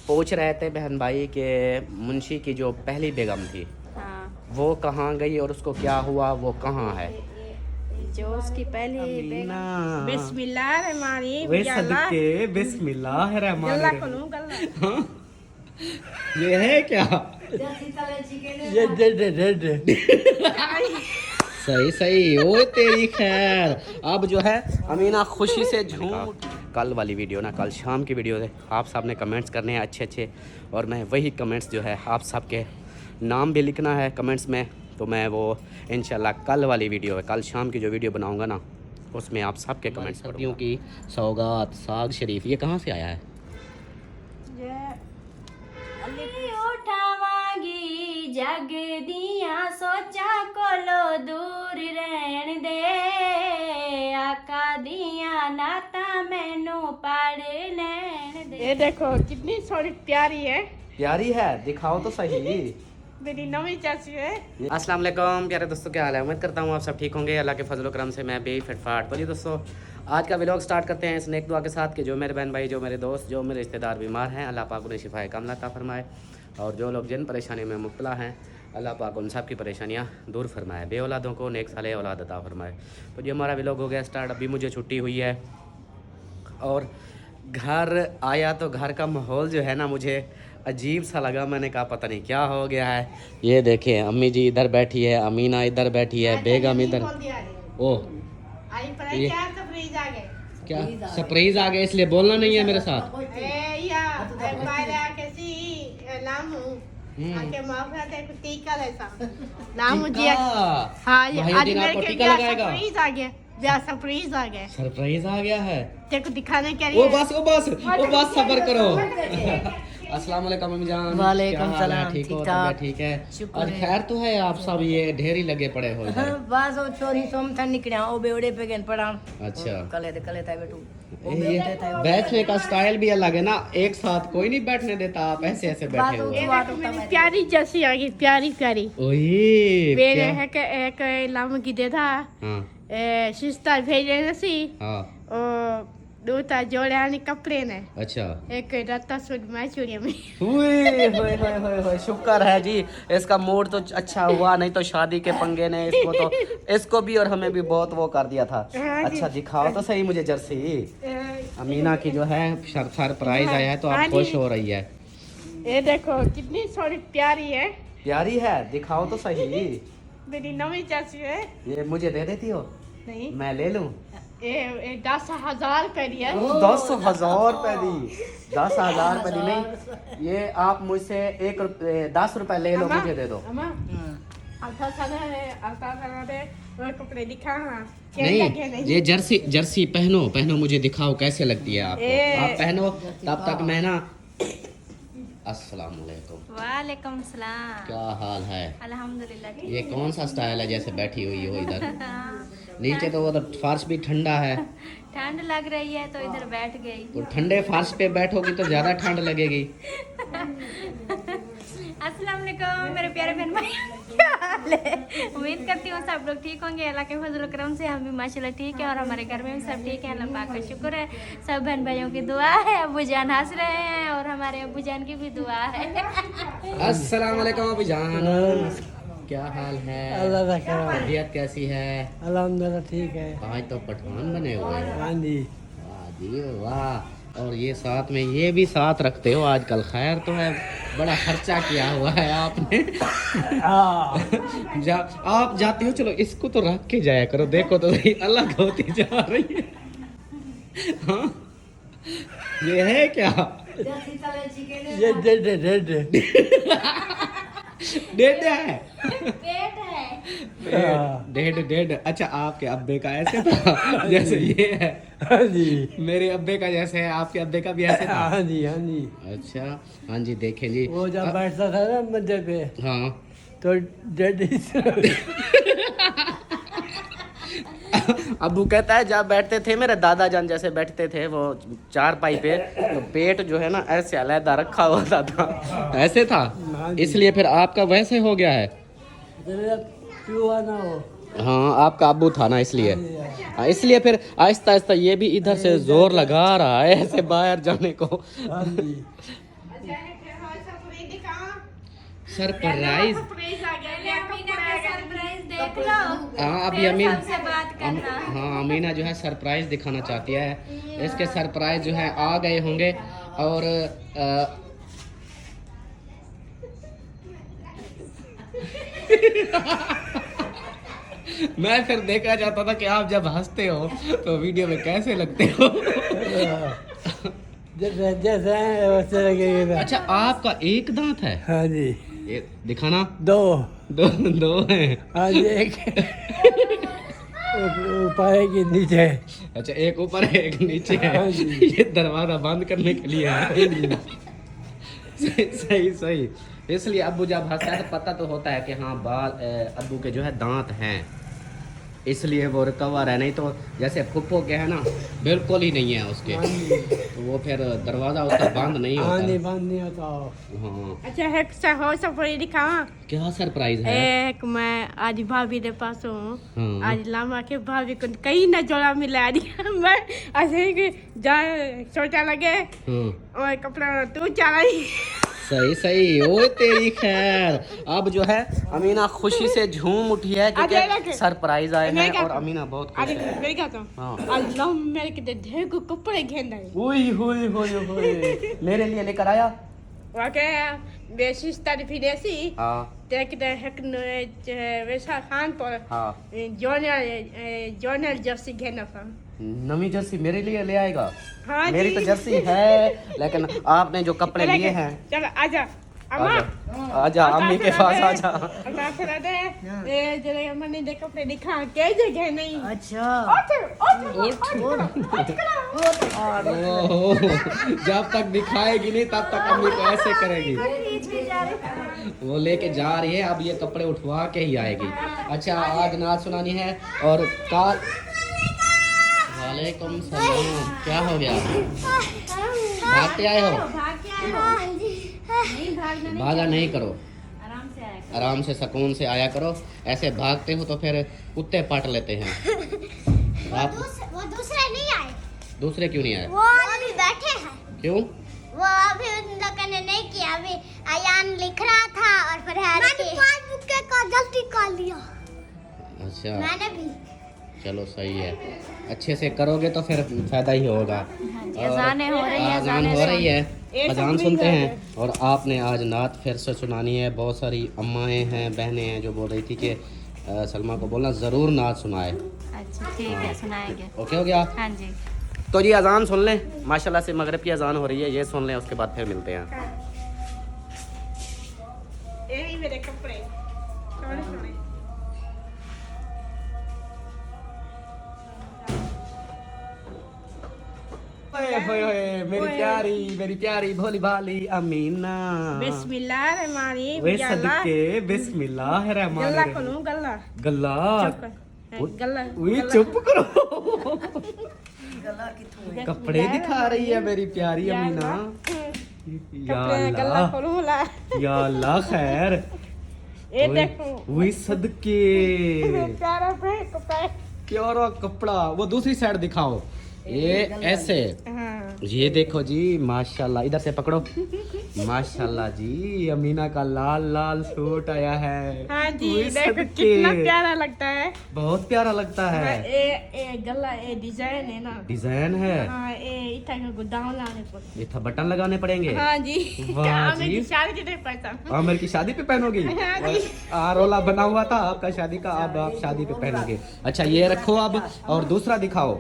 पूछ रहे थे बहन भाई के मुंशी की जो पहली बेगम थी हाँ, वो कहाँ गई और उसको क्या हुआ, वो कहाँ है? जो उसकी पहली अमीना। बेगम बिस्मिल्लाहिर्रहमानिर्रहीम वे गल्ला सदके बिस्मिल्लाहिर्रहमानिर्रहीम। करूं गल्ला हाँ? ये है क्या? ये दे सही सही, ओ तेरी खैर। अब जो है अमीना खुशी से झूम। कल वाली वीडियो ना, कल शाम की वीडियो है, आप सब ने कमेंट्स करने हैं अच्छे अच्छे, और मैं वही कमेंट्स जो है आप सब के नाम भी लिखना है कमेंट्स में, तो मैं वो इंशाल्लाह कल वाली वीडियो है, कल शाम की जो वीडियो बनाऊंगा ना उसमें आप सब के कमेंट्स पढ़ूंगा। की सौगात साग शरीफ ये कहाँ से आया है? उठावांगी जग दिया सोचा कोलो दूर रहन दे, आका दिया नाता मैनू पढ़ लैन दे। ये देखो कितनी सोनी प्यारी है। प्यारी है, दिखाओ तो सही। मेरी नवी चाची है। अस्सलाम वालेकुम प्यारे दोस्तों, क्या हाल है? उम्मीद करता हूँ आप सब ठीक होंगे, अल्लाह के फजल करम से मैं भी फिटफाट। तो जी दोस्तों, आज का व्लॉग स्टार्ट करते हैं इस नेक दुआ के साथ कि जो मेरे बहन भाई, जो मेरे दोस्त, जो मेरे रिश्तेदार बीमार हैं, अल्लाह पाक उन्हें शिफाए कामला अता फरमाए, और जो लोग जिन परेशानी में मुब्तला हैं अल्लाह पाक उन सब की परेशानियाँ दूर फरमाए, बे औलादों को नेक साले औलाद अता फरमाए। तो जी हमारा व्लॉग हो गया स्टार्ट। अभी मुझे छुट्टी हुई है और घर आया तो घर का माहौल जो है ना मुझे अजीब सा लगा। मैंने कहा पता नहीं क्या हो गया है। ये देखें, अम्मी जी इधर बैठी है, अमीना इधर बैठी है, बेगम इधर। ओह ये क्या सरप्राइज आ गया, इसलिए बोलना नहीं है मेरे साथ। सरप्राइज आ गया। सरप्राइज आ गया है, तेरे को दिखाने के ओ लिए। बस सब्र करो। अस्सलाम वालेकुम अम्मी जान। वालेकुम क्या हाल है? सलाम, ठीक हो? ठीक ठाक। तबीयत ठीक है? शुक्र और है। खैर तो है, आप सब ये ढेर ही लगे पड़े हो इधर। बस वो छोरी सोम था निकलिया ओ बेवड़े पे गन पड़ा। अच्छा, कले था बेटू ओ ये बेवड़े था बैठने का स्टाइल भी अलग है ना, एक साथ कोई नहीं बैठने देता, आप ऐसे ऐसे बैठे हो। बात होता है प्यारी जैसी आ गई, प्यारी प्यारी। ओए मेरे क्या? है के एक लाम की दे था हाँ सिस्टर भेजे नसी हाँ, ओ दो ता जोड़े आने कपड़े ने, अच्छा। एक रत्ता सूट मैं चूड़ी में। होए शुक्र है जी, इसका मूड तो अच्छा हुआ, नहीं तो शादी के पंगे ने इसको भी और हमें भी बहुत वो कर दिया था। हाँ जी। अच्छा दिखाओ तो सही मुझे जर्सी। अमीना की जो है सरप्राइज आया है तो हाँ आप जी। खुश हो रही है। ये देखो कितनी सोनी प्यारी है। प्यारी है, दिखाओ तो सही। मेरी नवी चाची है। ये मुझे दे देती हो, नहीं मैं ले लूं? ये 10,000 रुपए दी है। 10,000 रुपए दी? 10,000 रुपए दी नहीं, ये आप मुझसे 10 रुपए ले लो, मुझे दे दो। अम्मा आता साना दे और कपड़े दिखा। नहीं, ये जर्सी पहनो मुझे दिखाओ कैसे लगती है आपको, आप पहनो तब तक मैं ना। अस्सलाम वालेकुम। वालेकुम सलाम। क्या हाल है? अल्हम्दुलिल्लाह। ये कौन सा स्टाइल है जैसे बैठी हुई हो इधर? नीचे तो उधर फर्श भी ठंडा है। ठंड लग रही है तो इधर बैठ गई। तो ठंडे फर्श पे बैठोगी तो ज्यादा ठंड लगेगी। अस्सलाम वालेकुम मेरे प्यारे बहन भाई, क्या हाल है? उम्मीद करती हूँ सब लोग ठीक होंगे, अल्लाह के फजल करम से हम भी माशाल्लाह ठीक है, और हमारे घर में भी सब ठीक है, अल्लाह पाक का शुक्र है। सब बहन भाइयों की दुआ है, अब्बू जान हंस रहे हैं और हमारे अब्बू जान की भी दुआ है। अस्सलाम वालेकुम अभी जान, क्या हाल है? अल्लाह का करम। तबीयत कैसी है? अल्हम्दुलिल्लाह ठीक है। आज तो पठान बने हुए हैं। हाँ जी। वाह जी वाह, और ये साथ में ये भी साथ रखते हो आजकल। खैर तो है, बड़ा खर्चा किया हुआ है आपने। आप जाती हो, चलो इसको तो रख के जाया करो, देखो तो सही अलग होती जा रही है। हाँ ये है क्या? ये दे डेढ़ है? पेट है। डेढ़। अच्छा आपके अब्बे का ऐसे था जैसे ये है? हाँ जी। मेरे अब्बे का जैसे है, आपके अब्बे का भी ऐसे था? हाँ जी हाँ जी। अच्छा हाँ जी, देखें जी। वो जब बैठता था ना मंदिर पे हाँ तो डेडी अबू कहता है जब बैठते थे मेरे दादा जान जैसे बैठते थे वो चारपाई पे, तो पेट जो है ना ऐसे अलहदा रखा होता था, ऐसे था, इसलिए फिर आपका वैसे हो गया है। क्यों ना हो। हाँ आपका अब्बू था ना, इसलिए। हाँ, इसलिए फिर आहिस्ता आहिस्ता ये भी इधर से जोर लगा रहा है ऐसे बाहर जाने को। हाँ जी। सरप्राइज। सरप्राइज देख लो। हाँ अभी फिर अमीन सबसे बात करना। हाँ अमीना जो है सरप्राइज दिखाना चाहती है। इसके सरप्राइज जो है आ गए होंगे और मैं फिर देखा जाता था कि आप जब हंसते हो तो वीडियो में कैसे लगते हो। जैसे जैसे हैं वैसे लगेगा। अच्छा आपका एक दांत है? हाँ जी। ये दिखाना। दो। दो दो हैं। हाँ जी एक ऊपर है कि नीचे है। अच्छा एक ऊपर है एक नीचे है। हाँ जी। ये दरवाजा बंद करने के लिए है। सही सही सही। इसलिए अब्बू जब हंसता है तो पता तो होता है कि हाँ बाल अब्बू के जो है दांत हैं, इसलिए वो रिकवर है। नहीं तो जैसे फुप्पो के है ना बिल्कुल ही नहीं है उसके, हाँ जी। तो वो फिर दरवाजा उसका बंद नहीं हाँ नहीं होता। बंद नहीं होता। हाँ अच्छा है हो सफरी दिखावा। क्या सरप्राइज है? एक मैं आज भाभी के पास हूँ। हाँ। आज लामा के भाभी को कहीं न जोड़ा मिला दिया। मैं ऐसे ही कि जा सोचा लगे हाँ और कपड़ा तू चला ही। सही सही। ओ तेरी खैर। अब जो है अमीना खुशी से झूम उठी है क्योंकि सरप्राइज आए हैं और अमीना बहुत खुश आज है। मेरी कहता हाँ। हूँ आज लाम मेरे के ढेर को कपड़े घेन रहे। हुई हुई हुई हुई। मेरे लिए लेकर आया। वाके बेसिस तारीफी देसी हाँ देखते हक वैसा खान पर हाँ। जॉनल जर्सी घेना था। नवी जर्सी मेरे लिए ले आएगा? हाँ मेरी जी। तो जर्सी है लेकिन आपने जो कपड़े लिए हैं। चल आजा अम्मा आजा आजा अम्मी के पास आजा। अता फिर दे ए जरे अम्मा ने दे कपड़े दिखा के जगह नहीं। अच्छा ओहो, जब तक दिखाएगी नहीं तब तक अम्मी को ऐसे करेगी। वो लेके जा रही है, अब ये कपड़े उठवा के ही आएगी। अच्छा आज नाच सुनानी है और काल। वालेकुम सलाम। क्या हो गया? भागते आए हो? भागा नहीं करो, आराम से आएगा। आराम से सुकून से आया करो। ऐसे भागते हो तो फिर कुत्ते पाट लेते हैं। आप वो दूसरे नहीं आए। दूसरे क्यों नहीं आए? वो अभी बैठे हैं। क्यों? वो अभी उन लोगों ने नहीं किया। अभी अयान लिख रहा था और फिर मैंने पासबुक का गलती कर लिया। अच्छा मैंने भी। चलो सही है, अच्छे से करोगे तो फिर फायदा ही होगा। और अज़ानें हो रही है, अज़ान हो रही है, एक अज़ान भी सुनते है। हैं। और आपने आज नात फिर से सुनानी है। बहुत सारी अम्माएँ हैं, बहनें हैं जो बोल रही थी कि सलमा को बोलना ज़रूर नात सुनाए। अच्छा ठीक है सुनाएंगे। ओके हो गया? हाँ जी। तो जी अज़ान सुन लें। माशाल्लाह से मगरिब की अज़ान हो रही है, ये सुन लें, उसके बाद फिर मिलते हैं। यही मेरे कपड़े सोने सोने। मेरी प्यारी भोली भाली अमीना। बिस्मिल्लाह रहमानी वे सदके बिस्मिल्लाह रहमान गल्ला रहीम। खोलूं गल्ला गल्ला गल्ला उई चुप करो। कपड़े दिखा रही है मेरी प्यारी अमीना। या गल्ला अल्लाह खोलूं ला। या अल्लाह खैर। ये देखो वही सदके प्यारा पे कपड़ा। प्यारा कपड़ा। वो दूसरी साइड दिखाओ, ये ऐसे। हाँ ये देखो जी माशाल्लाह, इधर से पकड़ो। माशाल्लाह जी अमीना का लाल लाल सूट आया है। हाँ जी वही देखो सदके। कितना प्यारा लगता है। बहुत प्यारा लगता है। ए गला ए डिजाइन है ना। डिजाइन है। हाँ ए इतना का गोदाम लाने पर। ये था बटन लगाने पड़ेंगे। हाँ जी वाह हमें जी। की शादी के नहीं पता। आमिर की शादी पे पहनोगी? हाँ जी। रोला बना हुआ था आपका शादी का, अब आप शादी पे पहनोगे। अच्छा ये रखो अब, और दूसरा दिखाओ।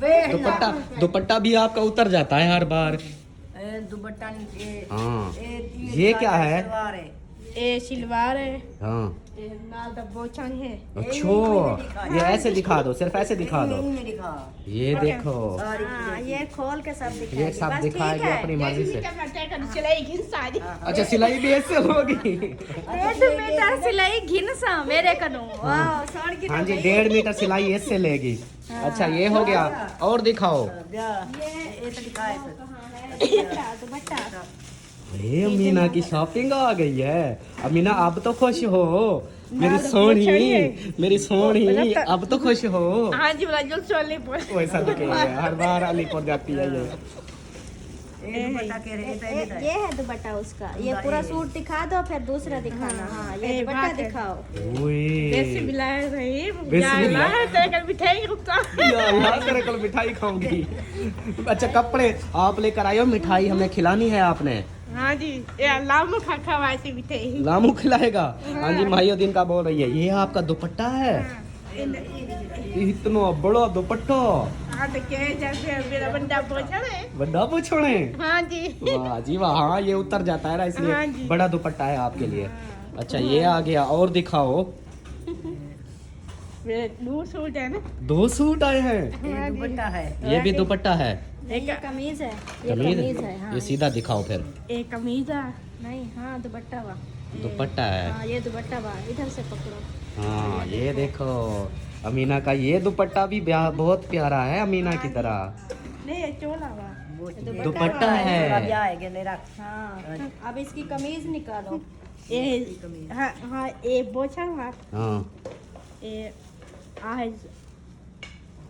दुपट्टा दुपट्टा भी आपका उतर जाता है हर बार। दुपट्टा नीचे हाँ ये क्या है? ए सिलवार है। हाँ ए नाल दा बोचन है। अच्छा ये ऐसे दिखा दो, सिर्फ ऐसे दिखा दो। ये देखो हाँ ये खोल के सब दिखा। ये सब दिखाएगी अपनी मर्जी से। सिलाई घिन साड़ी। अच्छा सिलाई भी ऐसे होगी? 1.5 मीटर सिलाई घिन सा मेरे कनो। वाह सड़ की। हाँ जी 1.5 मीटर सिलाई इससे लेगी। अच्छा ये हो गया, और दिखाओ। अरे अमीना की शॉपिंग आ गई है। अमीना अब तो खुश हो मेरी सोनी, मेरी सोनी अब तो खुश हो। हाँ जी बोला जो चोली पर। वैसा दिखे हर बार अलीपुर जाती है ये। ये है दुपट्टा उसका। ये पूरा सूट दिखा दो फिर दूसरा दिखाना। हाँ ये दुपट्टा दिखाओ। देसी मिलाए रही बिस्मिल्लाह। तेरे कल मिठाई रुकता तेरे कल मिठाई खाऊंगी। अच्छा कपड़े आप लेकर आए हो, मिठाई हमें खिलानी है आपने। हाँ जी, ये लामू खा वैसे मिठाई। लामू खिलाएगा। हाँ जी माहिउद्दीन का बोल रही है। ये आपका दुपट्टा है, इतना बड़ा दुपट्टा। हाँ तो क्या जैसे मेरा बंदा पूछा है। बड़ा पूछोड़े। हाँ जी। वाह जी वाह। हाँ ये उतर जाता है ना, हाँ इसलिए जी। बड़ा दुपट्टा है आपके लिए। अच्छा ये आ गया, और दिखाओ। मेरे 2 सूट है ना। 2 सूट आए हैं। दुपट्टा है। ये भी दुपट्टा है। ये कमीज है। ये कमीज कमीज है। हाँ ये सीधा दिखाओ फिर। एक कमीज है। नहीं हाँ दुपट्टा वा। दुपट्टा है। हाँ ये दुपट्टा वा, इधर से पकड़ो। हाँ ये देखो अमीना का ये दुपट्टा भी बहुत प्यारा है अमीना की तरह। नहीं ये चोला हुआ। दुपट्टा है। हाँ अब इसकी कमीज निकालो। ये हाँ हाँ ये बोछा हुआ। हाँ ये आज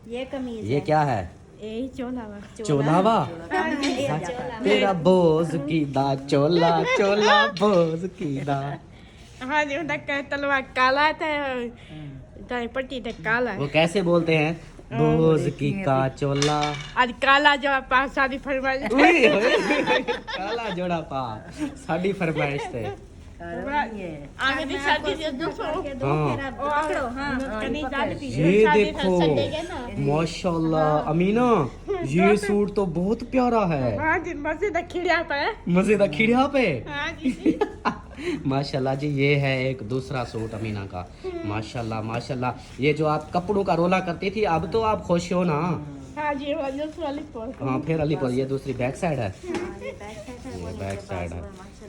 ये कमीज ये है। क्या है? ये चोला हुआ। चोलावा। ये चोला। तेरा बोझ की दा चोला चोला बोझ की दा। हाँ जी उनका तलवार काला था। दाई पट्टी था काला। वो कैसे बोलते हैं? बोझ की का चोला। आज काला जो पास शादी फरमाइश। उई, उई, काला जोड़ा पा साड़ी फरमाइश थे। आगे दी शादी से 200। हाँ पकड़ो। हाँ कनी डाल दी। ये शादी देखो संडे के ना। माशाल्लाह अमीना ये सूट तो बहुत प्यारा है। हाँ जी मस्जिद खिड़िया पे। मजेदार खिड़िया पे। हाँ जी। माशाल्लाह जी ये है एक दूसरा सूट अमीना का। माशाल्लाह माशाल्लाह। ये जो आप कपड़ों का रोला करती थी अब तो आप खुश हो ना? हाँ जी वाली पोल। हाँ फिर अलीपुर ये दूसरी बैक साइड है। ये बैक साइड है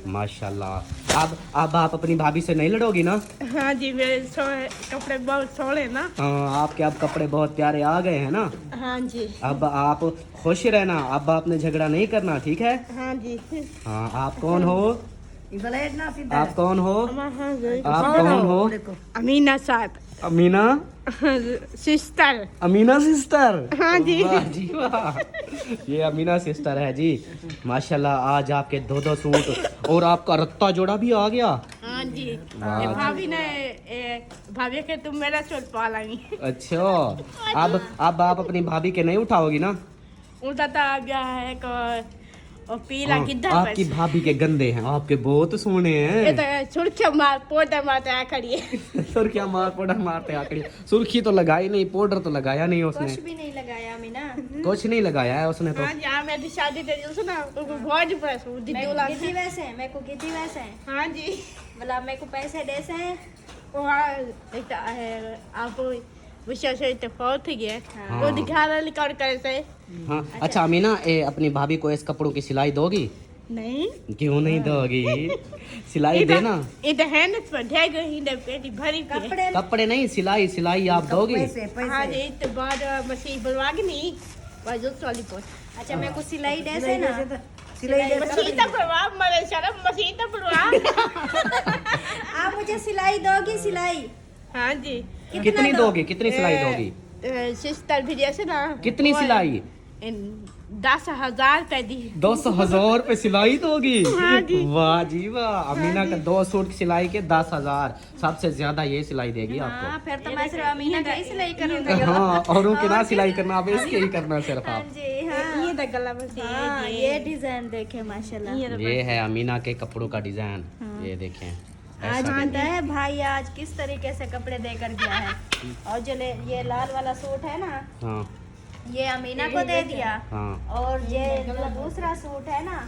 माशाल्लाह। अब आप अपनी भाभी से नहीं लड़ोगी ना? हाँ जी मेरे कपड़े बहुत सोने ना। हाँ आपके अब कपड़े बहुत प्यारे आ गए हैं ना। हाँ जी। अब आप खुश रहना, अब आपने झगड़ा नहीं करना, ठीक है? हाँ जी। हाँ आप कौन हो? आप कौन हो? हाँ जी। आप कौन हो? अमीना साथ। अमीना सिस्टर। अमीना सिस्टर। हाँ जी। वाह जी वाह। ये अमीना सिस्टर है जी। माशाल्लाह आज आपके 2 सूट और आपका रत्ता जोड़ा भी आ गया। हाँ जी। वाह। ये भाभी ने भाभी के तुम मेरा सूट पालेंगी। अच्छा अब आप अपनी भाभी के नहीं उठाओगी ना? उनका तो आ गया है एक और पीला हाँ, किधर आपकी भाभी के गंदे हैं, आपके बहुत सोने ये हैं। तो सुर्खिया मार पोटा मारते आ खड़ी है। सुर्खियां मार पाउडर मारते आखिरी। सुर्खी तो लगाई नहीं, पाउडर तो लगाया नहीं उसने। कुछ भी नहीं लगाया मीना। कुछ नहीं लगाया है उसने तो। हाँ जी हाँ मेरी शादी थे सुना बहुत बस गिद्दी वैसे है, मेरे को गिद्दी वैसे है। हाँ जी। मतलब मेरे को पैसे देसे हैं। वहाँ एक है आप विशेष तो बहुत ही है। हाँ। वो दिखा रहा रिकॉर्ड कैसे। हाँ अच्छा अमीना अपनी भाभी को इस कपड़ों की सिलाई दोगी? नहीं क्यों नहीं दोगी? सिलाई देना। इधर है ना तो ढेग ही ने पेटी भरी पे। कपड़े कपड़े नहीं सिलाई आप दोगी? हाँ जी तो बाद मशीन बनवागी नहीं बाजू वाली पोस्ट। अच्छा मेरे को सिलाई देसे ना। मशीन तो बनवा मरे शर्म मशीन तो बनवा। आप मुझे सिलाई दोगी? सिलाई हाँ जी। कितनी दोगी? कितनी सिलाई दोगी? सिस्टर भी जैसे ना। कितनी सिलाई? 10,000 रुपए दी। 10,000 रुपए सिलाई दोगी? हाँ जी। वाह जी वाह। अमीना का 2 सूट की सिलाई के 10,000, सबसे ज्यादा ये सिलाई देगी हाँ आपको। फिर तो मैं सिर्फ अमीना का ही सिलाई करूंगी। हाँ औरों के ना सिलाई करना, आप इसके ही करना सिर्फ हाँ आप। जी हाँ। ये तो गला बस हाँ ये डिजाइन देखे माशाल्लाह। ये है अमीना के कपड़ों का डिजाइन। ये देखें आज ऐसा पता है भाई आज किस तरीके से कपड़े देकर गया है। और जो ये लाल वाला सूट है ना हाँ ये अमीना को दे दिया। हाँ और ये जो दूसरा सूट है ना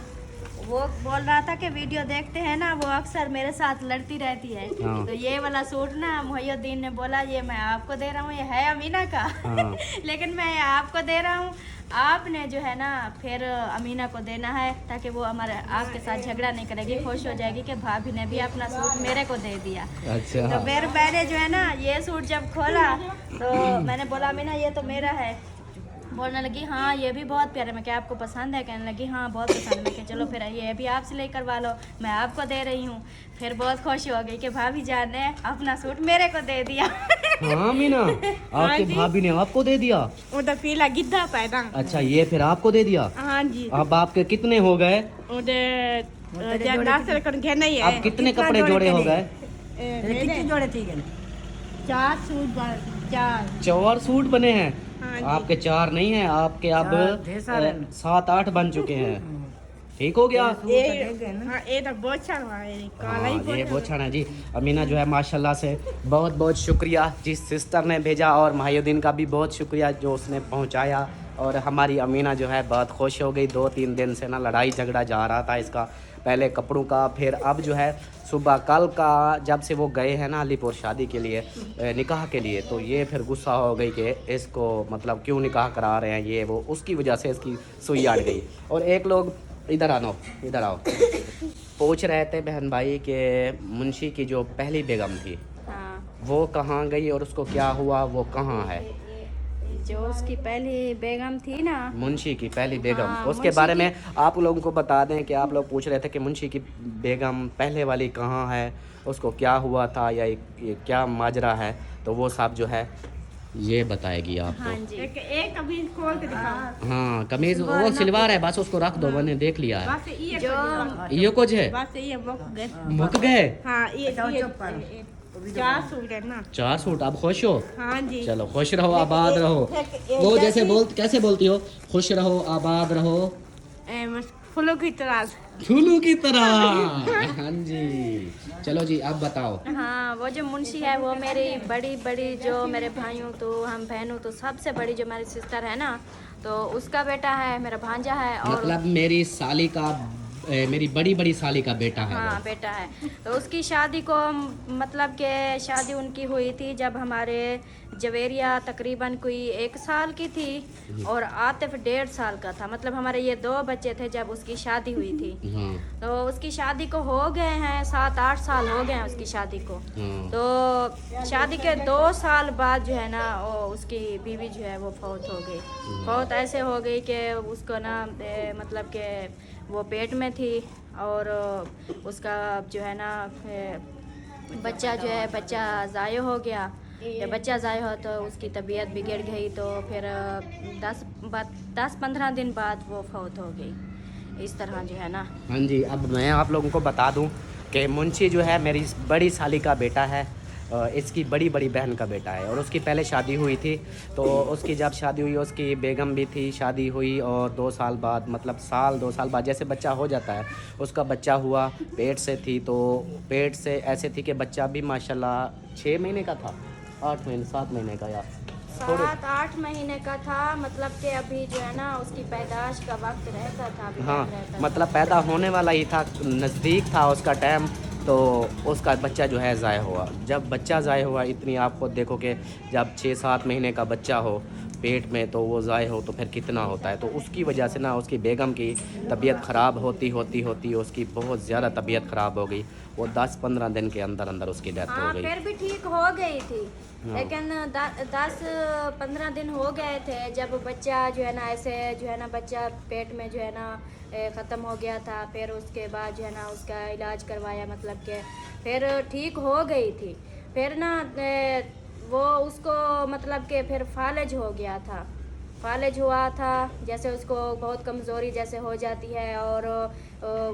वो बोल रहा था कि वीडियो देखते हैं ना वो अक्सर मेरे साथ लड़ती रहती है। हाँ। तो ये वाला सूट ना मोहिउद्दीन ने बोला ये मैं आपको दे रहा हूँ, ये है अमीना का। हाँ। लेकिन मैं आपको दे रहा हूँ, आपने जो है ना फिर अमीना को देना है ताकि वो हमारे आपके साथ झगड़ा नहीं करेगी, खुश हो जाएगी कि भाभी ने भी अपना सूट मेरे को दे दिया। अच्छा तो फिर मैंने जो है ना ये सूट जब खोला तो मैंने बोला अमीना ये तो मेरा है। बोलने लगी हाँ ये भी बहुत प्यारा। मैं क्या आपको पसंद है? कहने लगी हाँ बहुत पसंद है। मैं क्या चलो फिर ये भी आप सिलाई करवा लो, मैं आपको दे रही हूँ। फिर बहुत खुश हो गई कि भाभी जान ने अपना सूट मेरे को दे दिया। हाँ मीना, आपके जी। भाभी ने आपको दे दिया? उधर पीला गिद्धा पैदा। अच्छा, ये फिर आपको दे दिया? हाँ जी। अब आपके कितने हो गए? उधर जब कर घर नहीं है। अब कितने कपड़े जोड़े हो गए? कितने जोड़े थी गए? 4 सूट 4। 4 सूट बने हैं? हाँ जी। आपके 4 नहीं है, आपके अब ढेर सारे। 7-8 बन चुके हैं। ठीक हो गया? ये तो बहुत सारा है, काला ही हाँ, ये बहुत अच्छा है जी। अमीना जो है माशाल्लाह से बहुत बहुत शुक्रिया जिस सिस्टर ने भेजा, और माहिउद्दीन का भी बहुत शुक्रिया जो उसने पहुंचाया। और हमारी अमीना जो है बहुत खुश हो गई। 2-3 दिन से ना लड़ाई झगड़ा जा रहा था इसका, पहले कपड़ों का, फिर अब जो है सुबह कल का जब से वो गए हैं ना अलीपुर शादी के लिए, निकाह के लिए, तो ये फिर गुस्सा हो गई कि इसको मतलब क्यों निकाह करा रहे हैं ये वो, उसकी वजह से इसकी सुई अड़ गई। और एक लोग इधर आओ पूछ रहे थे बहन भाई कि मुंशी की जो पहली बेगम थी हाँ, वो कहाँ गई और उसको क्या हुआ, वो कहाँ है? जो उसकी पहली बेगम थी ना, मुंशी की पहली बेगम, हाँ, उसके मुंशी बारे की- में आप लोगों को बता दें कि आप लोग पूछ रहे थे कि मुंशी की बेगम पहले वाली कहाँ है, उसको क्या हुआ था या ये क्या माजरा है, तो वो सब जो है ये बताएगी आपको। हाँ जी। एक अभी खोल के दिखाओ। हाँ, कमीज वो सिलवार है, बस उसको रख दो, मैंने देख लिया है। बस ये जो ये कुछ है? बस ये मुक गए? हाँ ये 4 सूट है ना। 4 सूट, आप खुश हो? हाँ जी। चलो खुश रहो, आबाद रहो। वो जैसे कैसे बोलती हो? खुश रहो, आबाद रहो, फूलों की तरह। फूलों की तरह। हाँ जी, चलो जी अब बताओ। हाँ, वो जो मुंशी है वो मेरी बड़ी जो मेरे भाइयों तो हम बहनों तो सबसे बड़ी जो मेरी सिस्टर है ना, तो उसका बेटा है, मेरा भांजा है। और मतलब मेरी साली का मेरी बड़ी साली का बेटा है हाँ वो। बेटा है। तो उसकी शादी को मतलब कि शादी उनकी हुई थी जब हमारे जवेरिया तकरीबन कोई 1 साल की थी और आतिफ 1.5 साल का था। मतलब हमारे ये 2 बच्चे थे जब उसकी शादी हुई थी। हाँ, तो उसकी शादी को हो गए हैं 7-8 साल हो गए हैं उसकी शादी को। हाँ। तो शादी के 2 साल बाद जो है ना वो उसकी बीवी जो है वो फौत हो गई। फौत ऐसे हो गई कि उसको ना मतलब कि वो पेट में थी और उसका जो है ना बच्चा जो है बच्चा ज़ाया हो गया। जब बच्चा ज़ाया हो तो उसकी तबीयत बिगड़ गई, तो फिर 10-15 दिन बाद वो फौत हो गई। इस तरह जो है ना। हाँ जी, अब मैं आप लोगों को बता दूं कि मुंशी जो है मेरी बड़ी साली का बेटा है, इसकी बड़ी बहन का बेटा है। और उसकी पहले शादी हुई थी, तो उसकी जब शादी हुई उसकी बेगम भी थी, शादी हुई और 2 साल बाद मतलब 2 साल बाद जैसे बच्चा हो जाता है, उसका बच्चा हुआ, पेट से थी, तो पेट से ऐसे थी कि बच्चा भी माशाल्लाह 6 महीने का था, 8 महीने 7 महीने का, या 7-8 महीने का था। मतलब कि अभी जो है ना उसकी पैदाश का वक्त रहता था, अभी हाँ, रहता था। मतलब पैदा होने वाला ही था, नज़दीक था उसका टाइम, तो उसका बच्चा जो है ज़ाया हुआ। जब बच्चा ज़ाया हुआ, इतनी आप खुद देखो कि जब 6-7 महीने का बच्चा हो पेट में तो वो ज़ाया हो तो फिर कितना होता है। तो उसकी वजह से ना उसकी बेगम की तबीयत ख़राब होती उसकी बहुत ज़्यादा तबीयत ख़राब हो गई। वो 10-15 दिन के अंदर उसकी डेथ हाँ, हो गई। फिर भी ठीक हो गई थी, लेकिन 10-15 दिन हो गए थे जब बच्चा जो है ना ऐसे जो है ना बच्चा पेट में जो है ना ख़त्म हो गया था। फिर उसके बाद जो है ना उसका इलाज करवाया, मतलब कि फिर ठीक हो गई थी। फिर ना वो उसको मतलब कि फिर फालज हो गया था, फालज हुआ था। जैसे उसको बहुत कमज़ोरी जैसे हो जाती है और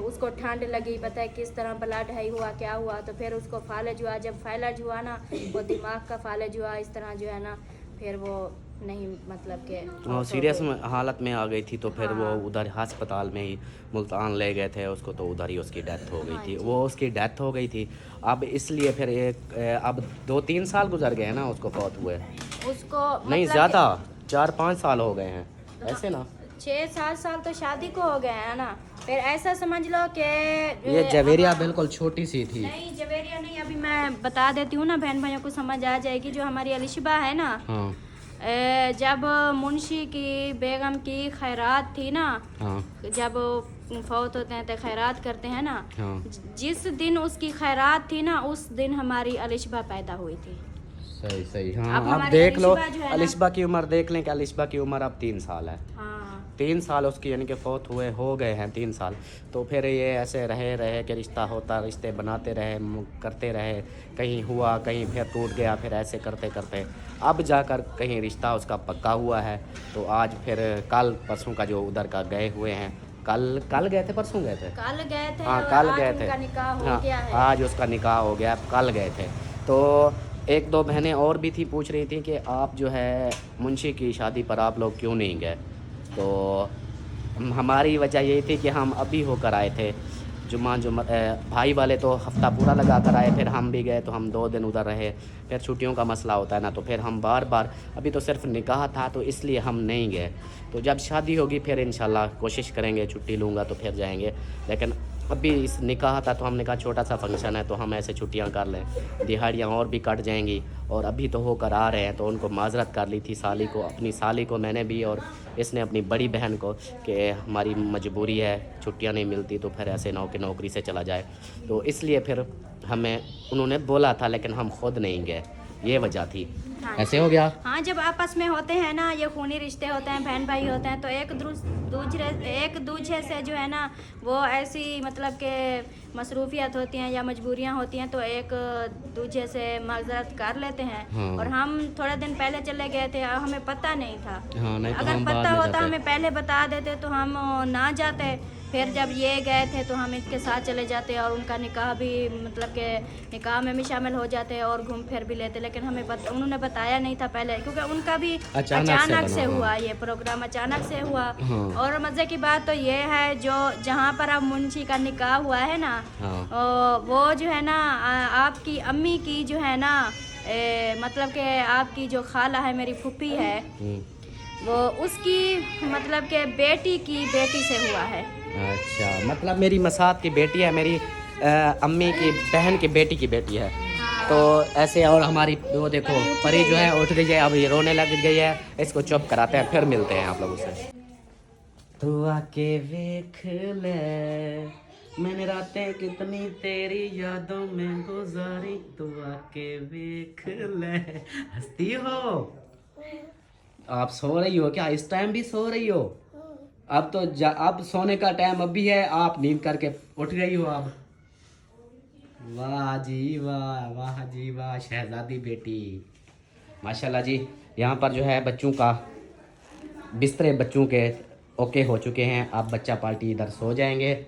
उसको ठंड लगी, पता है किस तरह ब्लड हाई हुआ क्या हुआ, तो फिर उसको फालज हुआ। जब फालज हुआ ना वो दिमाग का फालज हुआ, इस तरह जो है ना फिर वो नहीं मतलब के सीरियस हालत में आ गई थी। तो फिर वो हाँ। उधर अस्पताल में ही मुल्तान ले गए थे उसको, तो उधर ही उसकी डेथ हो गई थी। वो उसकी डेथ हो गई थी। अब इसलिए फिर अब 2-3 साल गुजर गए हैं ना उसको फौत हुए। उसको नहीं, मतलब ज़्यादा 4-5 साल हो गए हैं ऐसे ना। 6-7 साल तो शादी को हो गए हैं ना। फिर ऐसा समझ लो कि ये जवेरिया बिल्कुल छोटी सी थी। नहीं, जवेरिया नहीं, अभी मैं बता देती हूँ ना, बहन भाइयों को समझ आ जाएगी। जो हमारी अलिशबा है ना, हाँ, जब मुंशी की बेगम की खैरात थी ना, हाँ, जब फौत होते हैं तो खैरात करते हैं ना, हाँ। जिस दिन उसकी खैरात थी ना उस दिन हमारी अलिशबा पैदा हुई थी। सही। हाँ, अब अब हमारी देख लो अलिशबा जो है ना- अलिशबा की उम्र देख लें कि अलिशबा की उम्र अब 3 साल है। हाँ, 3 साल उसकी यानी कि फ़ौत हुए हो गए हैं 3 साल। तो फिर ये ऐसे रहे कि रिश्ता होता, रिश्ते बनाते रहे, करते रहे, कहीं हुआ कहीं फिर टूट गया, फिर ऐसे करते करते अब जाकर कहीं रिश्ता उसका पक्का हुआ है। तो आज फिर कल परसों का जो उधर का गए हुए हैं, कल गए थे, परसों गए थे, कल गए थे। हाँ और कल आज गए थे, उनका निकाह हो हाँ गया है। आज उसका निकाह हो गया, कल गए थे। तो 1-2 बहनें और भी थी, पूछ रही थी कि आप जो है मुंशी की शादी पर आप लोग क्यों नहीं गए। तो हमारी वजह यही थी कि हम अभी होकर आए थे, जुम्मा भाई वाले तो हफ़्ता पूरा लगा कर आए, फिर हम भी गए तो हम 2 दिन उधर रहे, फिर छुट्टियों का मसला होता है ना, तो फिर हम बार बार, अभी तो सिर्फ निकाह था तो इसलिए हम नहीं गए। तो जब शादी होगी फिर इंशाल्लाह कोशिश करेंगे, छुट्टी लूँगा तो फिर जाएंगे। लेकिन अभी इस निकाह था तो हमने कहा छोटा सा फंक्शन है तो हम ऐसे छुट्टियां कर लें, दिहाड़ियाँ और भी कट जाएंगी, और अभी तो होकर आ रहे हैं तो उनको माजरत कर ली थी साली को, अपनी साली को मैंने भी, और इसने अपनी बड़ी बहन को, कि हमारी मजबूरी है, छुट्टियां नहीं मिलती तो फिर ऐसे नौकरी से चला जाए। तो इसलिए फिर हमें उन्होंने बोला था लेकिन हम खुद नहीं गए, ये वजह थी। हाँ। ऐसे हो गया। हाँ, जब आपस में होते हैं ना, ये खूनी रिश्ते होते हैं, बहन भाई होते हैं, तो एक दूसरे से जो है ना वो ऐसी मतलब के मसरूफियत होती हैं या मजबूरियां होती हैं, तो एक दूसरे से माजरत कर लेते हैं। हाँ। और हम थोड़े दिन पहले चले गए थे, हमें पता नहीं था। हाँ, नहीं तो अगर हम बाद पता में होता जाते। हमें पहले बता देते तो हम ना जाते। फिर जब ये गए थे तो हम इनके साथ चले जाते और उनका निकाह भी मतलब के निकाह में भी शामिल हो जाते और घूम फिर भी लेते। लेकिन हमें उन्होंने बताया नहीं था पहले, क्योंकि उनका भी अचानक से बना, हुआ, हाँ। ये प्रोग्राम अचानक से हुआ। हाँ। और मज़े की बात तो ये है, जो जहाँ पर अब मुंशी का निकाह हुआ है ना, हाँ। वो जो है ना आपकी अम्मी की जो है ना मतलब के आपकी जो खाला है, मेरी फूफी है, वो उसकी मतलब के बेटी की बेटी से हुआ है। अच्छा, मतलब मेरी मसाद की बेटी है, मेरी अम्मी की बहन की बेटी की बेटी है। तो ऐसे, और हमारी वो देखो परी जो है उठ गई है, अब ये रोने लग गई है, इसको चुप कराते हैं, फिर मिलते हैं आप लोगों से। तू आके देख ले, मैंने रातें कितनी तेरी यादों में गुजारी, तू आके देख ले। हंसती हो? आप सो रही हो क्या? इस टाइम भी सो रही हो? अब तो अब सोने का टाइम अभी है, आप नींद करके उठ गई हो अब। वाह जी वाह, वाह जी वाह, शहजादी बेटी, माशाल्लाह जी। यहाँ पर जो है बच्चों का बिस्तरे बच्चों के ओके हो चुके हैं। अब बच्चा पार्टी इधर सो जाएंगे।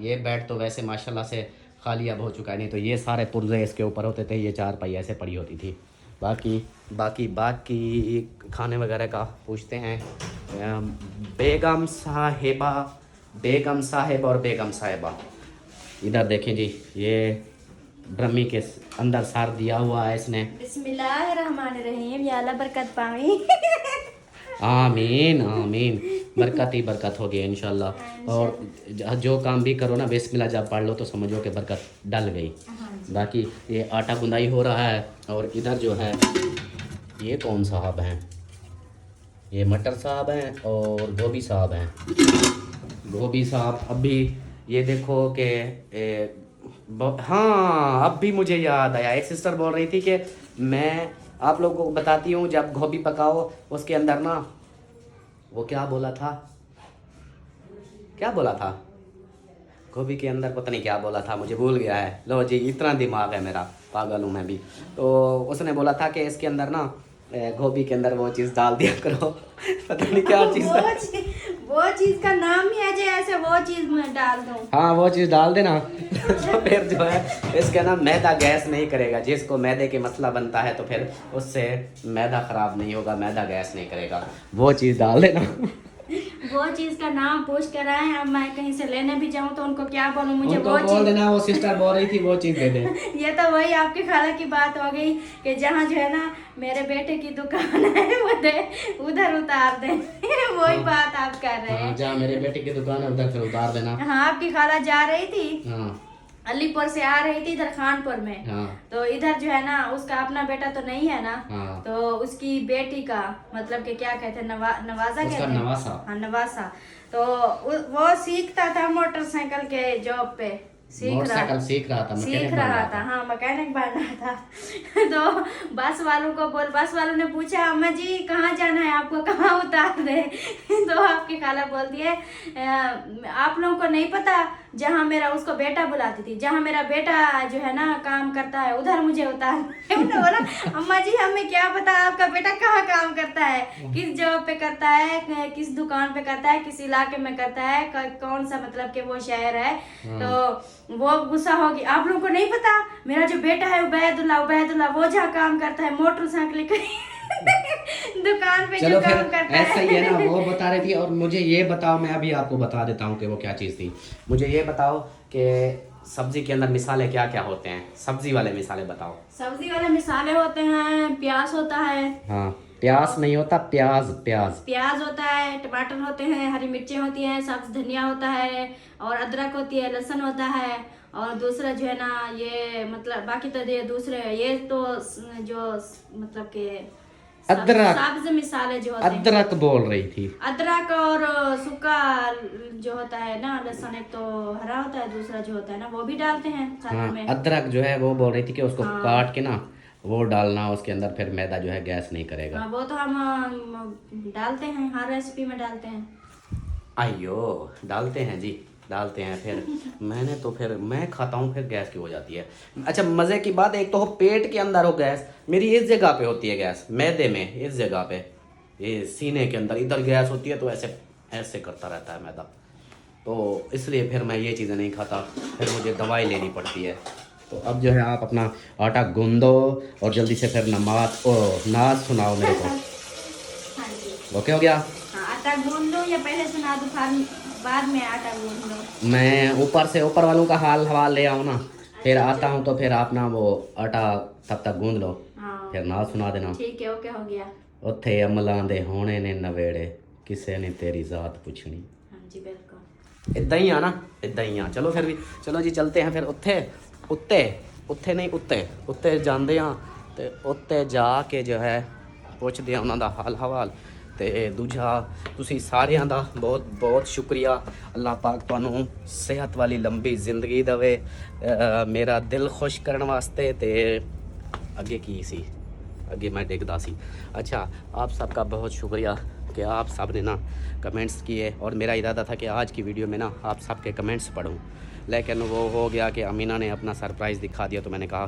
ये बेड तो वैसे माशाल्लाह से खाली अब हो चुका है, नहीं तो ये सारे पुर्जे इसके ऊपर होते थे, ये 4 पाई ऐसे पड़ी होती थी। बाकी खाने वगैरह का पूछते हैं। बेगम साहिब और बेगम साहिबा, इधर देखें जी, ये ड्रमी के अंदर सार दिया हुआ है इसने। बिस्मिल्लाहिर्रहमानिर्रहीम, या अल्लाह बरकत पावी। आमीन आमीन, बरकत ही बरकत होगी इंशाल्लाह। और जो काम भी करो ना, बिस्मिल्लाह जब पढ़ लो तो समझो कि बरकत डल गई। बाकी ये आटा गुंदाई हो रहा है, और इधर जो है ये कौन साहब हैं? ये मटर साहब हैं और गोभी साहब हैं। गोभी साहब अभी ये देखो कि हाँ, अब भी मुझे याद आया, एक सिस्टर बोल रही थी कि मैं आप लोगों को बताती हूँ, जब गोभी पकाओ उसके अंदर ना, वो क्या बोला था गोभी के अंदर, पता नहीं क्या बोला था, मुझे भूल गया है। लो जी, इतना दिमाग है मेरा, पागल हूँ मैं भी। तो उसने बोला था कि इसके अंदर ना, गोभी के अंदर वो चीज़ डाल दिया करो। पता नहीं क्या चीज़, वो चीज़ का नाम ही है जो ऐसे वो चीज़ में डाल दूँ। हाँ, वो चीज़ डाल देना। तो फिर जो है इसका ना मैदा गैस नहीं करेगा। जिसको मैदे के मसला बनता है तो फिर उससे मैदा ख़राब नहीं होगा, मैदा गैस नहीं करेगा, वो चीज़ डाल देना। वो चीज़ का नाम पूछ कर आए। अब मैं कहीं से लेने भी जाऊँ तो उनको क्या बोलूँ, मुझे उनको वो बोल चीज़। देना, वो सिस्टर बोल रही थी वो चीज़ दे दे। ये तो वही आपकी खाला की बात हो गई कि जहाँ जो है ना मेरे बेटे की दुकान है उधर उतार दे। वही बात आप कर रहे हैं। जहाँ मेरे बेटे की दुकान है उधर फिर उतार देना। हाँ, आपकी खाला जा रही थी, हाँ अलीपुर से आ रही थी इधर खानपुर में। हाँ। तो इधर जो है ना, उसका अपना बेटा तो नहीं है ना। हाँ। तो उसकी बेटी का मतलब कि क्या कहते हैं, नवाजा कहते हैं। नवासा। हाँ, नवासा। तो वो सीखता था मोटरसाइकिल के जॉब पे, मोटरसाइकिल सीख रहा था, सीख मैकेनिक बन रहा था। हाँ, मैकेनिक बन रहा था। तो बस वालों ने पूछा अम्मा जी कहाँ जाना है आपको, कहाँ उतार दे। तो आपकी खाला बोलती है आप लोगों को नहीं पता, जहाँ मेरा उसको बेटा बुलाती थी, जहाँ मेरा बेटा जो है ना काम करता है उधर मुझे उतार। उन्होंने बोला अम्मा जी हमें क्या पता आपका बेटा कहाँ काम करता है, किस जॉब पे करता है, किस दुकान पे करता है, किस इलाके में करता है, कौन सा मतलब कि वो शहर है। तो वो गुस्सा होगी, आप लोगों को नहीं पता मेरा जो बेटा है उबैदुल्ला वो जहाँ काम करता है मोटरसाइकिल दुकान पे जो काम करता है। ऐसा ही है ना, वो बता रही थी। और मुझे ये बताओ, मैं अभी आपको बता देता हूँ कि वो क्या चीज़ थी। मुझे ये बताओ कि सब्जी के अंदर मिसाले क्या क्या होते हैं, सब्जी वाले मिसाले बताओ। सब्जी वाले मिसाले होते हैं, प्याज होता है। हाँ, प्याज नहीं होता, प्याज प्याज होता है, टमाटर होते हैं, हरी मिर्ची होती है, सब्ज धनिया होता है, और अदरक होती है, लहसुन होता है, और दूसरा जो है ना ये मतलब बाकी तो ये दूसरे ये तो जो मतलब के अदरक, सब्ज मिसाले जो होते हैं। अदरक बोल रही थी। अदरक और सूखा जो होता है ना लहसुन, एक तो हरा होता है, दूसरा जो होता है ना वो भी डालते हैं साथ हाँ, में। अदरक जो है वो बोल रही थी कि उसको काट के ना वो डालना उसके अंदर, फिर मैदा जो है गैस नहीं करेगा। हाँ, वो तो हम डालते हैं, हर रेसिपी में डालते हैं। आइयो, डालते हैं जी, डालते हैं। फिर मैं खाता हूँ, फिर गैस की हो जाती है। अच्छा, मज़े की बात, एक तो हो पेट के अंदर हो गैस, मेरी इस जगह पे होती है गैस, मैदे में, इस जगह पे, ये सीने के अंदर इधर गैस होती है, तो ऐसे ऐसे करता रहता है मैदा। तो इसलिए फिर मैं ये चीज़ें नहीं खाता, फिर मुझे दवाई लेनी पड़ती है। तो अब जो है आप अपना आटा गूंदो और जल्दी से फिर नाज सुनाओ मेरे को। हाँ जी, ओके हो गया। हाँ, आटा गूंद लो या पहले सुना दो, बाद में आटा गूंद लो। मैं ऊपर वालों का हाल हवाल ले आऊँ ना, फिर आता हूँ, तो फिर आप ना वो आटा तब तक गूंद लो, हाँ फिर नाज सुना देना। ठीक है, ओके हो गया। उत्थे अमलां दे होने ने नवेड़े, किसे ने तेरी जात पुछनी। हाँ जी, बिल्कुल इदा ही आ ना, इदा ही आ। चलो फिर भी, चलो जी चलते हैं फिर उत्ते जाते हैं, तो उत्ते जाके जो है पुछते हैं उन्हों का हाल हवाल। तो दूजा तुसी सारिਆਂ ਦਾ बहुत बहुत शुक्रिया, अल्लाह पाक तुहानू सेहत वाली लंबी जिंदगी देवे, मेरा दिल खुश करने वास्ते। ते अगे की सी, अगे मैं देखदा सी। अच्छा, आप सबका बहुत शुक्रिया कि आप सब ने ना कमेंट्स किए, और मेरा इरादा था कि आज की वीडियो में ना आप सब के कमेंट्स पढूं, लेकिन वो हो गया कि अमीना ने अपना सरप्राइज़ दिखा दिया। तो मैंने कहा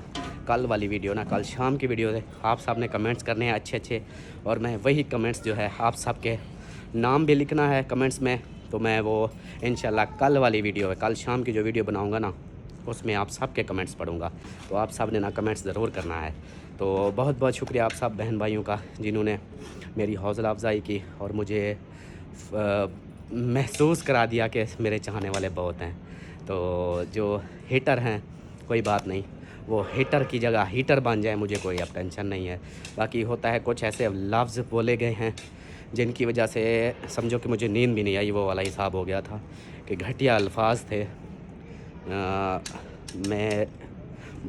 कल वाली वीडियो ना, कल शाम की वीडियो है, आप सब ने कमेंट्स करने हैं अच्छे अच्छे, और मैं वही कमेंट्स जो है आप सब के नाम भी लिखना है कमेंट्स में। तो मैं वो इंशाल्लाह कल वाली वीडियो है, कल शाम की जो वीडियो बनाऊंगा ना, उसमें आप सब के कमेंट्स पढ़ूंगा। तो आप सब ने ना कमेंट्स ज़रूर करना है। तो बहुत बहुत शुक्रिया आप सब बहन भाइयों का, जिन्होंने मेरी हौसला अफजाई की और मुझे महसूस करा दिया कि मेरे चाहने वाले बहुत हैं। तो जो हेटर हैं, कोई बात नहीं, वो हेटर की जगह हीटर बन जाए, मुझे कोई अब टेंशन नहीं है। बाकी होता है कुछ ऐसे लफ्ज़ बोले गए हैं जिनकी वजह से समझो कि मुझे नींद भी नहीं आई, वो वाला हिसाब हो गया था कि घटिया अल्फाज थे। मैं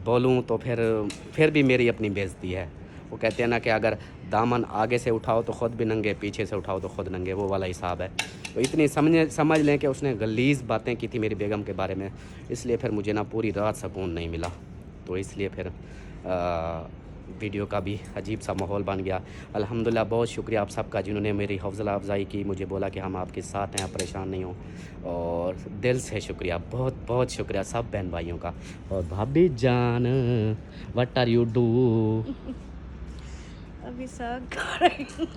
बोलूँ तो फिर भी मेरी अपनी बेइज्जती है। वो कहते हैं ना कि अगर दामन आगे से उठाओ तो ख़ुद भी नंगे, पीछे से उठाओ तो ख़ुद नंगे, वो वाला हिसाब है। तो इतनी समझ लें कि उसने गलीज़ बातें की थी मेरी बेगम के बारे में, इसलिए फिर मुझे ना पूरी रात सुकून नहीं मिला। तो इसलिए फिर वीडियो का भी अजीब सा माहौल बन गया। अल्हम्दुलिल्लाह, बहुत शुक्रिया आप सबका जिन्होंने मेरी हौसला अफजाई की, मुझे बोला कि हम आपके साथ हैं, आप परेशान नहीं हो, और दिल से शुक्रिया, बहुत बहुत शुक्रिया सब बहन भाइयों का। और भाभी जान, व्हाट आर यू डू? अभी साग खा रही हूँ।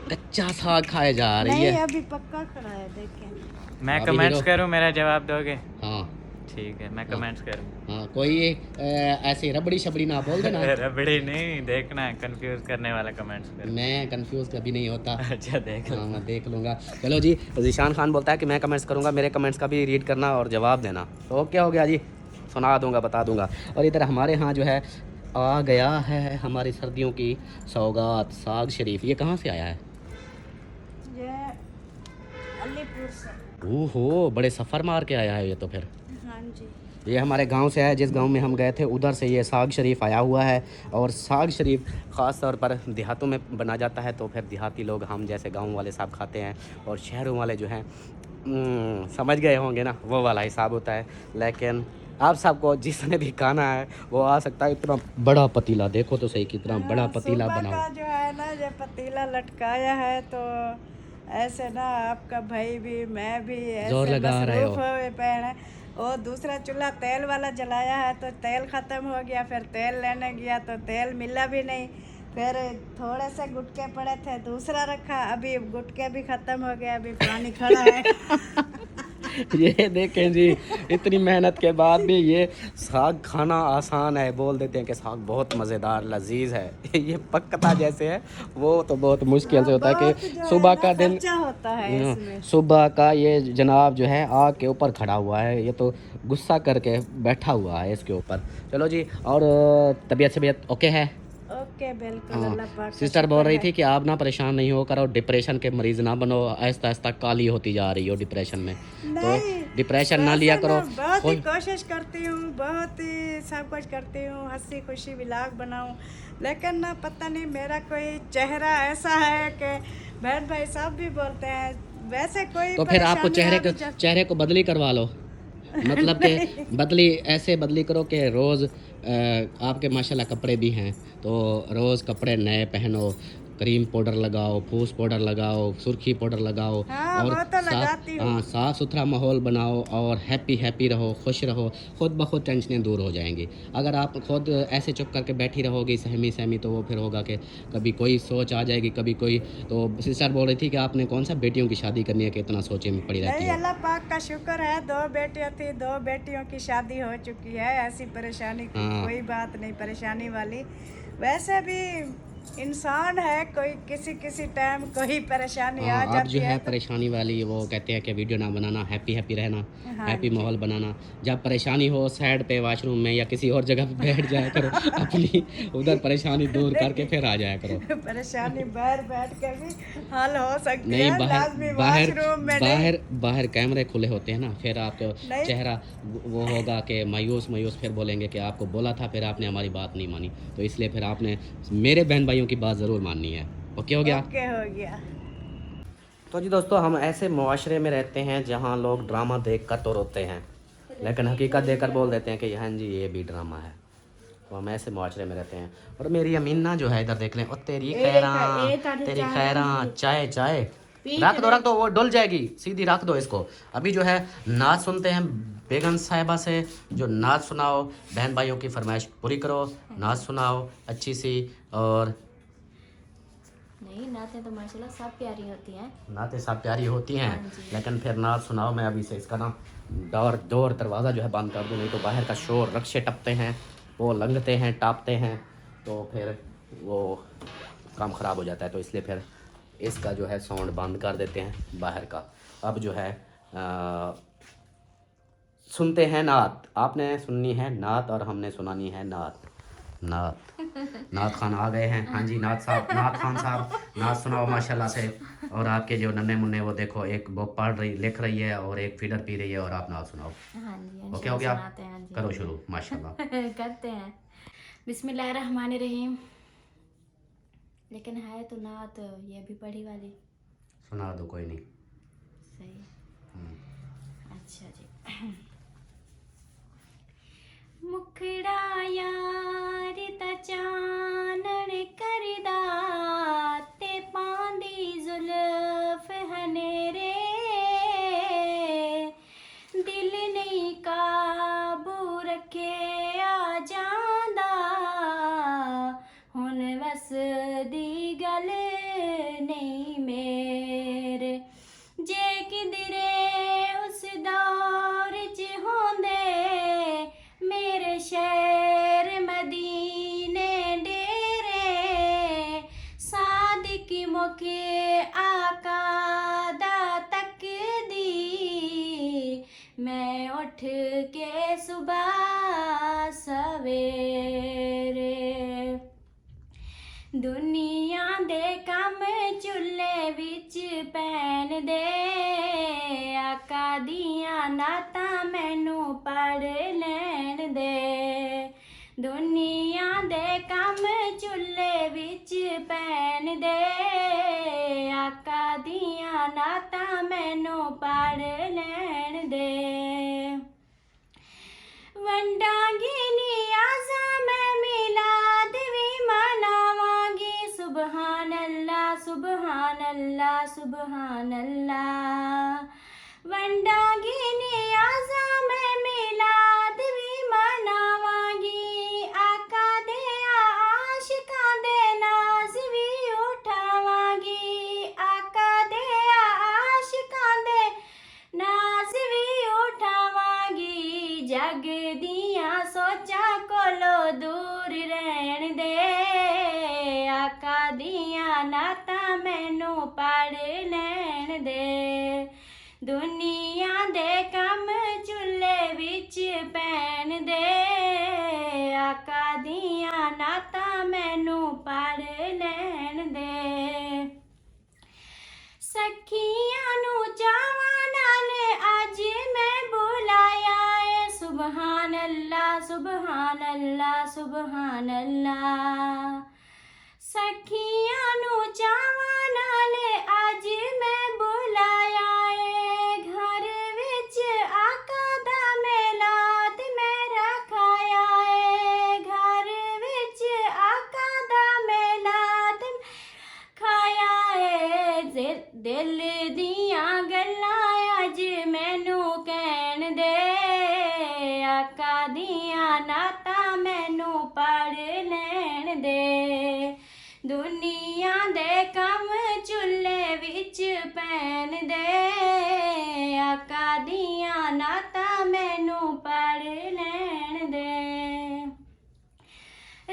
कच्चा साग खाए जा रही है। अभी पक्का खड़ा है, देखें। मैं अभी कमेंट्स हीरो- करूं, मेरा जवाब दोगे? हाँ ठीक है, मैं कमेंट्स करूं। हाँ, कोई ऐसे रबड़ी शबड़ी ना बोल देना। रबड़ी नहीं, देखना है, कंफ्यूज करने वाला कमेंट्स कर। मैं कंफ्यूज कभी नहीं होता। अच्छा, देख हाँ, मैं देख लूँगा। चलो जी, ज़ीशान खान बोलता है कि मैं कमेंट्स करूँगा, मेरे कमेंट्स का भी रीड करना और जवाब देना। तो क्या हो गया जी, सुना दूँगा, बता दूँगा। और इधर हमारे यहाँ जो है आ गया है हमारी सर्दियों की सौगात, साग शरीफ। ये कहाँ से आया है? ये अलीपुर से। ओहो, बड़े सफ़र मार के आया है ये तो फिर। हाँ जी। ये हमारे गांव से है, जिस गांव में हम गए थे उधर से ये साग शरीफ आया हुआ है। और साग शरीफ ख़ास तौर पर देहातों में बना जाता है, तो फिर देहाती लोग, हम जैसे गांव वाले साहब खाते हैं, और शहरों वाले जो हैं समझ गए होंगे ना, वो वाला हिसाब होता है। लेकिन आप सबको जिसने भी खाना है वो आ सकता है। इतना बड़ा पतीला देखो तो सही, कितना बड़ा पतीला सुबह बना का हुआ। जो है ना, जो पतीला लटकाया है तो ऐसे ना आपका भाई भी मैं भी जोर ऐसे लगा रहे हो। मसरूफ हुए पे हैं। और दूसरा चूल्हा तेल वाला जलाया है तो तेल ख़त्म हो गया, फिर तेल लेने गया तो तेल मिला भी नहीं। फिर थोड़े से गुटके पड़े थे, दूसरा रखा, अभी गुटके भी ख़त्म हो गया, अभी पानी खड़ा है। ये देखें जी, इतनी मेहनत के बाद भी ये साग खाना आसान है, बोल देते हैं कि साग बहुत मज़ेदार लजीज है। ये पकता जैसे है वो तो बहुत मुश्किल से होता है बहुत कि जो है सुबह ना का दिन खर्चा होता है इसमें। सुबह का ये जनाब जो है आग के ऊपर खड़ा हुआ है, ये तो गुस्सा करके बैठा हुआ है इसके ऊपर। चलो जी, और तबीयत शबीयत ओके है? ओके, बिल्कुल, हाँ, अल्लाह पाक का सिस्टर बोल शुक्र रही है। थी कि आप ना परेशान नहीं होकर और डिप्रेशन के मरीज़ ना बनो, आहिस्ता आहिस्ता काली होती जा रही हो डिप्रेशन में, तो नहीं, डिप्रेशन ना वैसे लिया करो। बहुत ही खुद कोशिश करती हूँ, बहुत ही सब कुछ करती हूँ, हंसी खुशी व्लॉग बनाऊँ, लेकिन ना पता नहीं मेरा कोई चेहरा ऐसा है कि बहन भाई सब भी बोलते हैं वैसे कोई तो फिर आपको परेशानी चेहरे को बदली करवा लो, मतलब कि बदली ऐसे बदली करो कि रोज़ आपके माशाल्लाह कपड़े भी हैं तो रोज़ कपड़े नए पहनो, क्रीम पाउडर लगाओ, फूस पाउडर लगाओ, सुर्खी पाउडर लगाओ, हाँ, और वो तो लगाती हूँ। हाँ, साफ़ सुथरा माहौल बनाओ और हैप्पी रहो, खुश रहो, खुद ब खुद टेंशनें दूर हो जाएंगी। अगर आप खुद ऐसे चुप करके बैठी रहोगी सहमी तो वो फिर होगा कि कभी कोई सोच आ जाएगी, कभी कोई। तो सिस्टर बोल रही थी कि आपने कौन सा बेटियों की शादी करनी है कि इतना सोचे में पड़ी रहती नहीं, हो। अल्लाह पाक का शुक्र है, 2 बेटियां थी, 2 बेटियों की शादी हो चुकी है, ऐसी परेशानी की हाँ। कोई बात नहीं परेशानी वाली। वैसे भी इंसान है, कोई किसी टाइम कोई परेशानी आ हाँ, अब जाती जो है है तो परेशानी वाली वो कहते हैं कि वीडियो ना बनाना, हैप्पी रहना, हाँ हैप्पी जी। माहौल बनाना। जब परेशानी हो साइड पे वॉशरूम में या किसी और जगह पे बैठ जाया करो, अपनी उधर परेशानी दूर करके फिर आ जाया करो। परेशानी बाहर बैठ कर भी हल हो सकती नहीं, है, लाजमी वॉशरूम में नहीं। बाहर कैमरे खुले होते हैं ना, फिर आपका नहीं। चेहरा वो होगा कि मायूस फिर बोलेंगे कि आपको बोला था फिर आपने हमारी बात नहीं मानी, तो इसलिए फिर आपने मेरे बहन भाइयों की बात ज़रूर माननी है। ओके हो गया? ओके हो गया। तो जी दोस्तों, हम ऐसे मुआशरे में रहते हैं जहाँ लोग ड्रामा देख कर तो रोते हैं, लेकिन हकीकत देखकर बोल देते हैं कि हाँ जी ये भी ड्रामा है। तो हम ऐसे मुआशरे में रहते हैं। और मेरी अमीना जो है इधर देख लें, और तेरी खैरा चाय रख दो, वो डुल जाएगी, सीधी रख दो इसको। अभी जो है नाच सुनते हैं बेगम साहिबा से, जो नाच सुनाओ, बहन भाइयों की फरमाइश पूरी करो, नाच सुनाओ अच्छी सी। और नहीं, नातें तो माशाल्लाह सब प्यारी होती हैं। नाते सब प्यारी होती हैं, लेकिन फिर नाच सुनाओ। मैं अभी से इसका ना डोर दरवाज़ा जो है बंद कर दूँ, नहीं तो बाहर का शोर, रक्शे टपते हैं, वो लंघते हैं, टापते हैं, तो फिर वो काम ख़राब हो जाता है। तो इसलिए फिर इसका जो है साउंड बंद कर देते हैं बाहर का। अब जो है सुनते हैं नात। आपने सुननी है नात और हमने सुनानी है नात। नात खान आ गए हैं। हाँ जी, नात खान साहब नात सुनाओ माशाल्लाह से। और आपके जो नन्हे मुन्ने वो देखो, एक वो पढ़ रही लिख रही है और एक फीडर पी रही है, और आप नात सुनाओ। हाँ जी, ओके हो गया? सुनाते हैं। हाँ जी, करो शुरू माशाल्लाह। करते हैं। बिस्मिल्लाहिर्रहमानिर्रहीम। लेकिन है तो नात ये भी पढ़ी वाली। सुना दो, कोई नहीं। सही। अच्छा जी। मुखड़ा यार ता चानण करदा ते पांदी जुल्फ हनेरे, दिल नहीं काबू रखे आ जांदा, हुन वस दी गल नहीं मेरे, जे किधरे उस दौर च होंदे मेरे शहर मदीने डेरे, सादिक मुखे आका दा तकदी, मैं उठ के सुबह सवेरे, दुनिया दे कम चुल्हे विच पैन दे, आका दियां नातां मैनू पढ़ लैन दे, दुनिया दे कम चुल्हे विच पैन दे, आका दियां नातां मैनू पढ़ लैन दे, वंडांगी नियाज़ा मैं मिलाद भी मनावांगी सुबहान अल्लाह सुबहान अल्लाह सुबहान अल्लाह वंडांगी नियाज़ा मैं मिलाद भी मनावांगी आका दे आशिकां दे नाज़ भी उठावांगी आका दे आशिकां दे नाज़ भी उठावांगी जग दियां सोचां कोलो दूर रहन दे आका दियां नातां मैनू पढ़ लैण दे दुनिया दे कम चुल्हे विच पैन दे आका दियां नातां मैनू पढ़ लैण दे सखियां नू चावां नाल अज मैं बुलाया है सुबहान अल्लाह सुबहान अल्लाह सुबहान अल्लाह सखियां नू चावां नाल अज मैं बुलाया है घर विच आका दा मेलाद मैं रखाया है घर विच आका दा मेलाद खाया है दिल दियां गल्लां अज मैनू कहण दे आका दियां नातां मैनू पढ़ लैण दे दुनिया दे कम चुल्हे विच पैन दे आका दियां नातां मैनू पढ़ लैण दे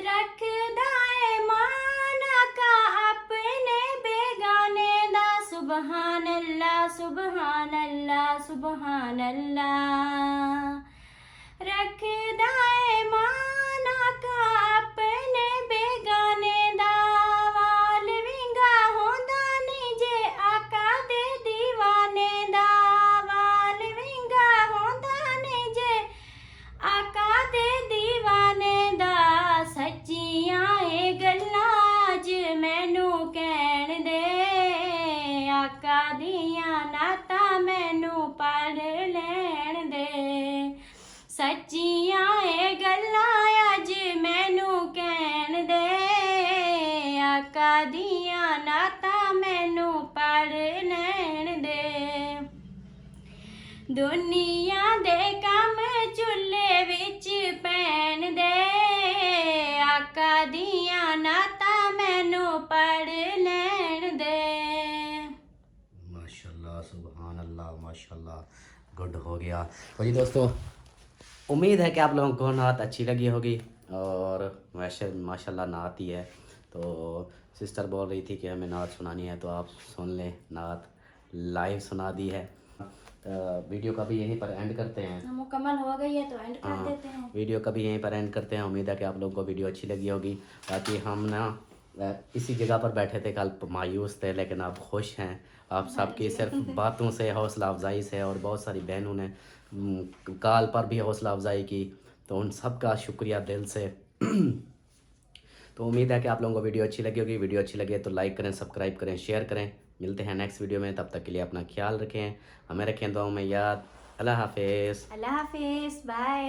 रखदा है मान आका अपने बेगाने दा सुबहान अल्लाह सुबहान अल्लाह सुबहान अल्लाह रखदा है मान आका अपने बेगाने दा वाल विंगा होंदा नी जे आका दे दीवाने दा वाल विंगा होंदा नी जे आका दे दीवाने दा सच्चियां ए गल्लां अज मैनू कहण दे आका दियां नातां मैनू पढ़ लैण दे सच्चियां ए गल्लां अज मैनू कहण दे आका दियां नातां मैनू पढ़ लैण दे दुनिया दे कम चुल्हे विच पैन दे आका दियां नातां मैनू पढ़ लैण दे माशाल्लाह सुभान अल्लाह माशाल्लाह गुड हो गया। तो जी दोस्तों उम्मीद है कि आप लोगों को नात अच्छी लगी होगी और वैसे माशाल्लाह नात ही है। तो सिस्टर बोल रही थी कि हमें नात सुनानी है तो आप सुन लें, नात लाइव सुना दी है। वीडियो का भी यहीं पर एंड करते हैं। मुकम्मल हो गई है तो एंड कर देते हैं। वीडियो का भी यहीं पर एंड करते हैं। उम्मीद है कि आप लोगों को वीडियो अच्छी लगी होगी। बाकी हम ना इसी जगह पर बैठे थे कल, मायूस थे, लेकिन आप खुश हैं। आप सबकी सिर्फ बातों से, हौसला अफजाई से, और बहुत सारी बहनों ने कॉल पर भी हौसला अफजाई की, तो उन सब का शुक्रिया दिल से। तो उम्मीद है कि आप लोगों को वीडियो अच्छी लगी होगी। वीडियो अच्छी लगी तो लाइक करें, सब्सक्राइब करें, शेयर करें। मिलते हैं नेक्स्ट वीडियो में, तब तक के लिए अपना ख्याल रखें, हमें रखें दुआओं में याद। अल्लाह हाफिज़। अल्लाह हाफिज़, बाय।